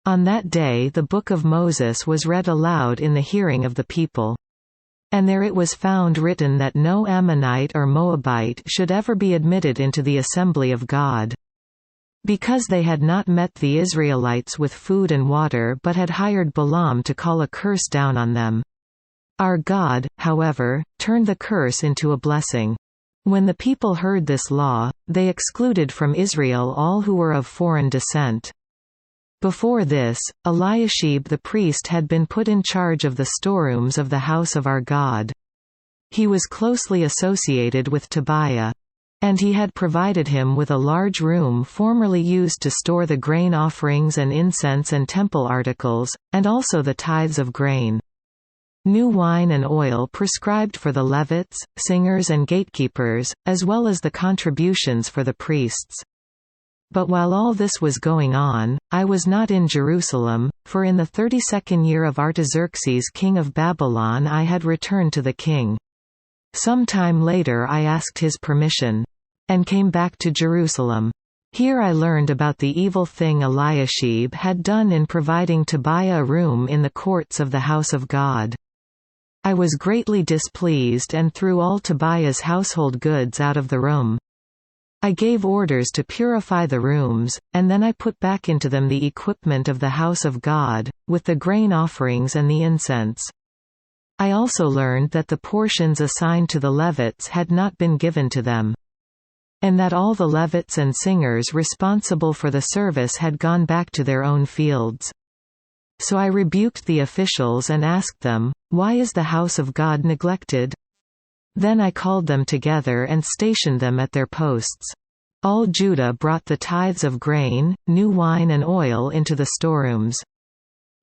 On that day the book of Moses was read aloud in the hearing of the people. And there it was found written that no Ammonite or Moabite should ever be admitted into the assembly of God. Because they had not met the Israelites with food and water but had hired Balaam to call a curse down on them. Our God, however, turned the curse into a blessing. When the people heard this law, they excluded from Israel all who were of foreign descent. Before this, Eliashib the priest had been put in charge of the storerooms of the house of our God. He was closely associated with Tobiah. And he had provided him with a large room formerly used to store the grain offerings and incense and temple articles, and also the tithes of grain. New wine and oil prescribed for the Levites, singers and gatekeepers, as well as the contributions for the priests. But while all this was going on, I was not in Jerusalem, for in the 32nd year of Artaxerxes king of Babylon I had returned to the king. Some time later I asked his permission. And came back to Jerusalem. Here I learned about the evil thing Eliashib had done in providing Tobiah a room in the courts of the house of God. I was greatly displeased and threw all Tobiah's household goods out of the room. I gave orders to purify the rooms, and then I put back into them the equipment of the house of God, with the grain offerings and the incense. I also learned that the portions assigned to the Levites had not been given to them. And that all the Levites and singers responsible for the service had gone back to their own fields. So I rebuked the officials and asked them, "Why is the house of God neglected?" Then I called them together and stationed them at their posts. All Judah brought the tithes of grain, new wine and oil into the storerooms.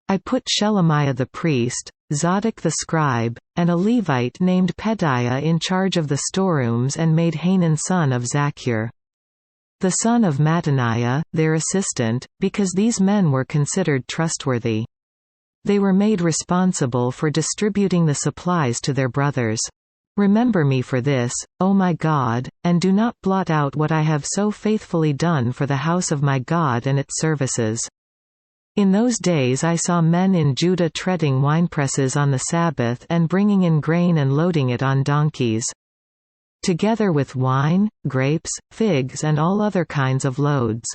I put Shelemiah the priest, Zadok the scribe, and a Levite named Pedaiah in charge of the storerooms and made Hanan son of Zakkur, the son of Mattaniah, their assistant, because these men were considered trustworthy. They were made responsible for distributing the supplies to their brothers. Remember me for this, O my God, and do not blot out what I have so faithfully done for the house of my God and its services. In those days I saw men in Judah treading winepresses on the Sabbath and bringing in grain and loading it on donkeys, together with wine, grapes, figs and all other kinds of loads.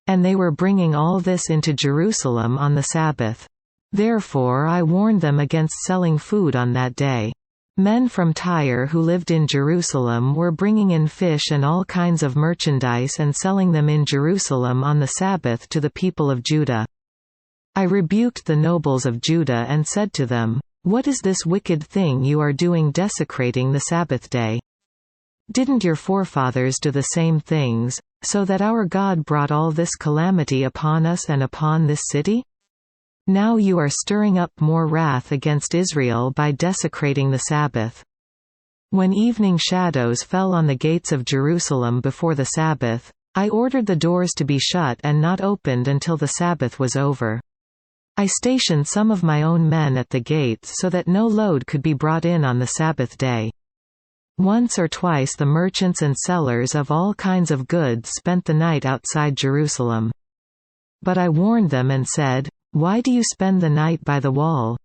And they were bringing all this into Jerusalem on the Sabbath. Therefore I warned them against selling food on that day. Men from Tyre who lived in Jerusalem were bringing in fish and all kinds of merchandise and selling them in Jerusalem on the Sabbath to the people of Judah. I rebuked the nobles of Judah and said to them, "What is this wicked thing you are doing, desecrating the Sabbath day? Didn't your forefathers do the same things, so that our God brought all this calamity upon us and upon this city? Now you are stirring up more wrath against Israel by desecrating the Sabbath." When evening shadows fell on the gates of Jerusalem before the Sabbath, I ordered the doors to be shut and not opened until the Sabbath was over. I stationed some of my own men at the gates so that no load could be brought in on the Sabbath day. Once or twice the merchants and sellers of all kinds of goods spent the night outside Jerusalem. But I warned them and said, "Why do you spend the night by the wall?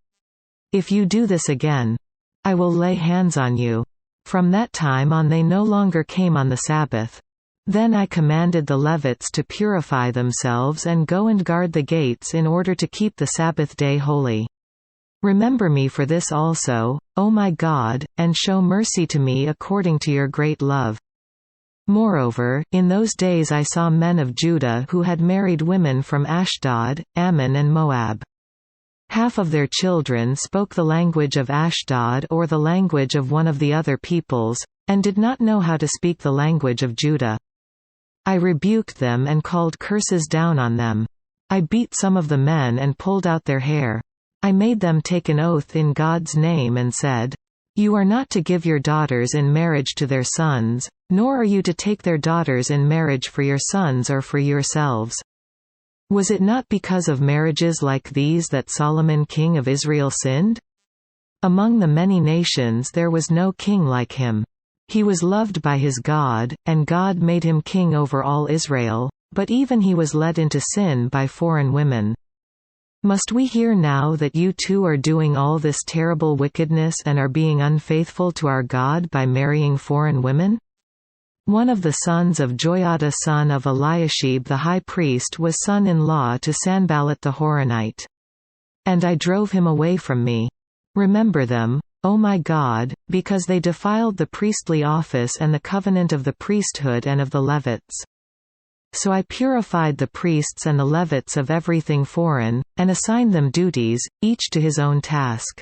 If you do this again, I will lay hands on you." From that time on they no longer came on the Sabbath. Then I commanded the Levites to purify themselves and go and guard the gates in order to keep the Sabbath day holy. Remember me for this also, O my God, and show mercy to me according to your great love. Moreover, in those days I saw men of Judah who had married women from Ashdod, Ammon and Moab. Half of their children spoke the language of Ashdod or the language of one of the other peoples, and did not know how to speak the language of Judah. I rebuked them and called curses down on them. I beat some of the men and pulled out their hair. I made them take an oath in God's name and said, "You are not to give your daughters in marriage to their sons, nor are you to take their daughters in marriage for your sons or for yourselves." Was it not because of marriages like these that Solomon king of Israel sinned? Among the many nations there was no king like him. He was loved by his God, and God made him king over all Israel, but even he was led into sin by foreign women. Must we hear now that you too are doing all this terrible wickedness and are being unfaithful to our God by marrying foreign women?" One of the sons of Joiada son of Eliashib the high priest was son-in-law to Sanballat the Horonite. "And I drove him away from me. Remember them, O my God, because they defiled the priestly office and the covenant of the priesthood and of the Levites. So I purified the priests and the Levites of everything foreign, and assigned them duties, each to his own task.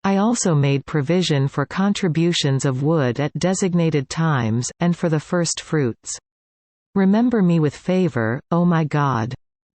I also made provision for contributions of wood at designated times, and for the first fruits. Remember me with favor, O my God."